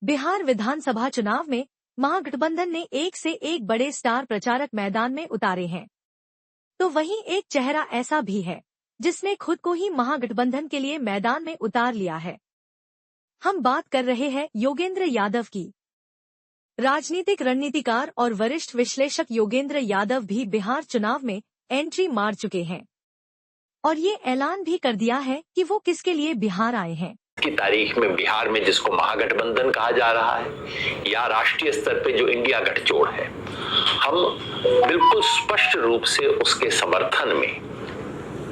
बिहार विधानसभा चुनाव में महागठबंधन ने एक से एक बड़े स्टार प्रचारक मैदान में उतारे हैं, तो वहीं एक चेहरा ऐसा भी है जिसने खुद को ही महागठबंधन के लिए मैदान में उतार लिया है। हम बात कर रहे हैं योगेंद्र यादव की। राजनीतिक रणनीतिकार और वरिष्ठ विश्लेषक योगेंद्र यादव भी बिहार चुनाव में एंट्री मार चुके हैं और ये ऐलान भी कर दिया है कि वो किसके लिए बिहार आए हैं। की तारीख में बिहार में जिसको महागठबंधन कहा जा रहा है या राष्ट्रीय स्तर पे जो इंडिया गठजोड़ है, हम बिल्कुल स्पष्ट रूप से उसके समर्थन में,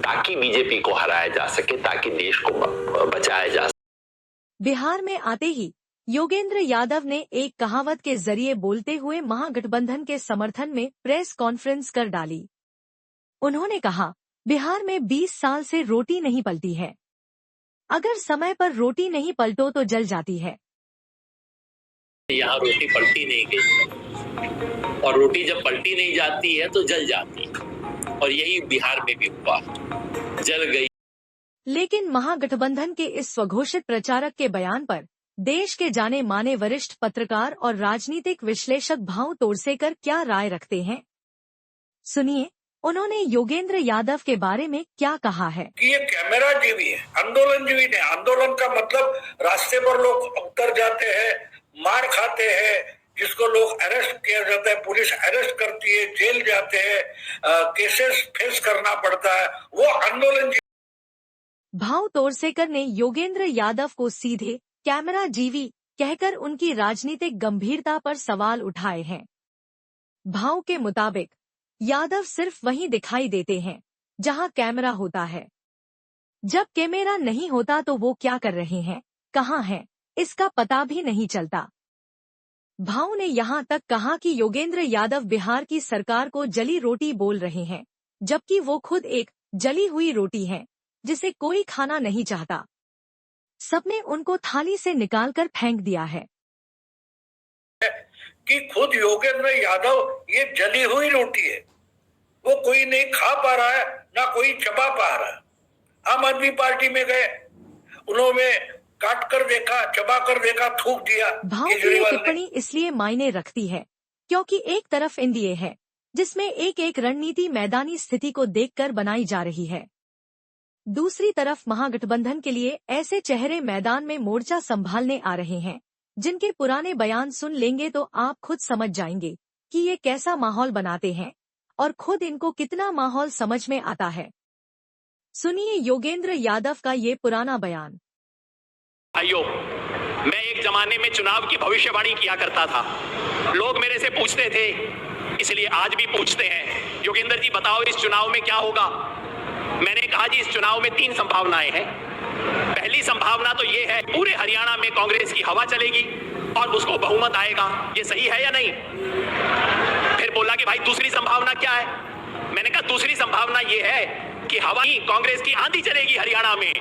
ताकि बीजेपी को हराया जा सके, ताकि देश को बचाया जा सके। बिहार में आते ही योगेंद्र यादव ने एक कहावत के जरिए बोलते हुए महागठबंधन के समर्थन में प्रेस कॉन्फ्रेंस कर डाली। उन्होंने कहा, बिहार में 20 साल से रोटी नहीं पलती है, अगर समय पर रोटी नहीं पलटो तो जल जाती है। यहाँ रोटी पलटी नहीं गई और रोटी जब पलटी नहीं जाती है तो जल जाती है, और यही बिहार में भी हुआ, जल गई। लेकिन महागठबंधन के इस स्वघोषित प्रचारक के बयान पर देश के जाने माने वरिष्ठ पत्रकार और राजनीतिक विश्लेषक भाऊ तोरसेकर क्या राय रखते हैं, सुनिए उन्होंने योगेंद्र यादव के बारे में क्या कहा है। कि ये कैमरा जीवी है, आंदोलन जीवी नहीं। आंदोलन का मतलब रास्ते पर लोग उतर जाते हैं, मार खाते हैं, जिसको लोग अरेस्ट किया जाता है, पुलिस अरेस्ट करती है, जेल जाते हैं, केसेस फेस करना पड़ता है, वो आंदोलन जीवी। भाऊ तोरसेकर ने योगेंद्र यादव को सीधे कैमरा जीवी कहकर उनकी राजनीतिक गंभीरता पर सवाल उठाए हैं। भाऊ के मुताबिक यादव सिर्फ वहीं दिखाई देते हैं जहां कैमरा होता है, जब कैमरा नहीं होता तो वो क्या कर रहे हैं, कहां हैं, इसका पता भी नहीं चलता। भाऊ ने यहां तक कहा कि योगेंद्र यादव बिहार की सरकार को जली रोटी बोल रहे हैं, जबकि वो खुद एक जली हुई रोटी हैं जिसे कोई खाना नहीं चाहता। सबने उनको थाली से निकालकर फेंक दिया है कि खुद योगेंद्र यादव ये जली हुई रोटी है, वो कोई नहीं खा पा रहा है, ना कोई चबा पा रहा है। आम आदमी पार्टी में गए, उन्होंने काट कर देखा, चबा कर देखा, थूक दिया। भाव की टिप्पणी इसलिए मायने रखती है क्योंकि एक तरफ एनडीए है जिसमें एक एक रणनीति मैदानी स्थिति को देखकर बनाई जा रही है, दूसरी तरफ महागठबंधन के लिए ऐसे चेहरे मैदान में मोर्चा संभालने आ रहे हैं जिनके पुराने बयान सुन लेंगे तो आप खुद समझ जाएंगे कि ये कैसा माहौल बनाते हैं और खुद इनको कितना माहौल समझ में आता है। सुनिए योगेंद्र यादव का ये पुराना बयान। भाइयों, मैं एक जमाने में चुनाव की भविष्यवाणी किया करता था। लोग मेरे से पूछते थे, इसलिए आज भी पूछते हैं, योगेंद्र जी बताओ इस चुनाव में क्या होगा। मैंने कहा जी, इस चुनाव में 3 संभावनाएं हैं। पहली संभावना तो ये है पूरे हरियाणा में कांग्रेस की हवा चलेगी और उसको बहुमत आएगा, ये सही है या नहीं। फिर बोला कि भाई दूसरी संभावना क्या है। मैंने कहा दूसरी संभावना ये है कि हवा ही कांग्रेस की आंधी चलेगी हरियाणा में,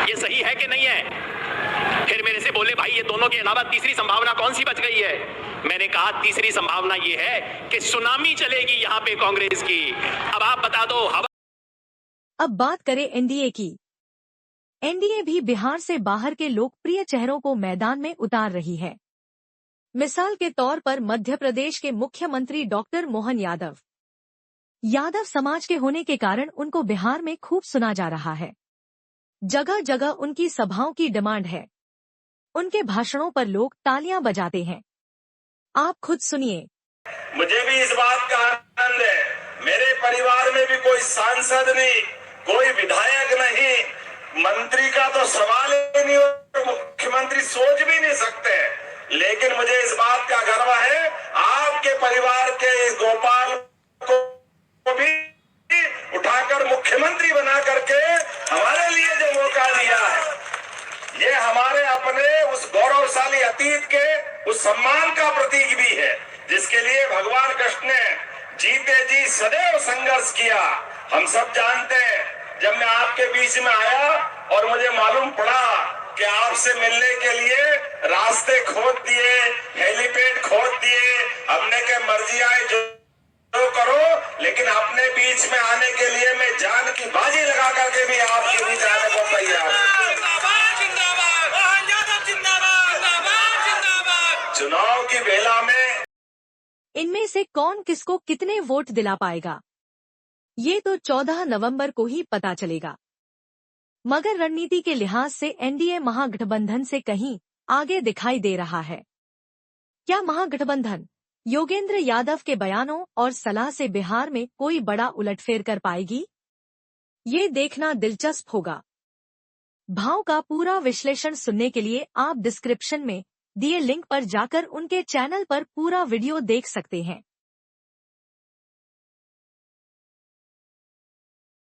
ये सही है कि नहीं है। फिर मेरे से बोले भाई ये दोनों के अलावा तीसरी संभावना कौन सी बच गई है। मैंने कहा तीसरी संभावना ये है कि सुनामी चलेगी यहाँ पे कांग्रेस की। अब आप बता दो हवा। अब बात करें एनडीए की। एनडीए भी बिहार से बाहर के लोकप्रिय चेहरों को मैदान में उतार रही है। मिसाल के तौर पर मध्य प्रदेश के मुख्यमंत्री डॉक्टर मोहन यादव। यादव समाज के होने के कारण उनको बिहार में खूब सुना जा रहा है। जगह जगह उनकी सभाओं की डिमांड है। उनके भाषणों पर लोग तालियां बजाते हैं। आप खुद सुनिए। मुझे भी इस बात का आनंद है, मेरे परिवार में भी कोई सांसद नहीं, कोई विधायक नहीं, मंत्री का तो सवाल ही नहीं हो, मुख्यमंत्री सोच भी नहीं सकते। लेकिन मुझे इस बात का गर्व है, आपके परिवार के गोपाल को भी उठाकर मुख्यमंत्री बना करके हमारे लिए जो मौका दिया है, ये हमारे अपने उस गौरवशाली अतीत के उस सम्मान का प्रतीक भी है, जिसके लिए भगवान कृष्ण ने जीते जी सदैव संघर्ष किया। हम सब जानते हैं, जब मैं आपके बीच में आया और मुझे मालूम पड़ा कि आपसे मिलने के लिए रास्ते खोद दिए, हेलीपैड खोद दिए, हमने के मर्जी आए जो करो, लेकिन अपने बीच में आने के लिए मैं जान की बाजी लगा करके भी आपके बीच आने को तैयार हूं। चुनाव की बेला में इनमें से कौन किसको कितने वोट दिला पाएगा, ये तो 14 नवंबर को ही पता चलेगा। मगर रणनीति के लिहाज से एनडीए महागठबंधन से कहीं आगे दिखाई दे रहा है। क्या महागठबंधन योगेंद्र यादव के बयानों और सलाह से बिहार में कोई बड़ा उलटफेर कर पाएगी? ये देखना दिलचस्प होगा। भाव का पूरा विश्लेषण सुनने के लिए आप डिस्क्रिप्शन में दिए लिंक पर जाकर उनके चैनल पर पूरा वीडियो देख सकते हैं।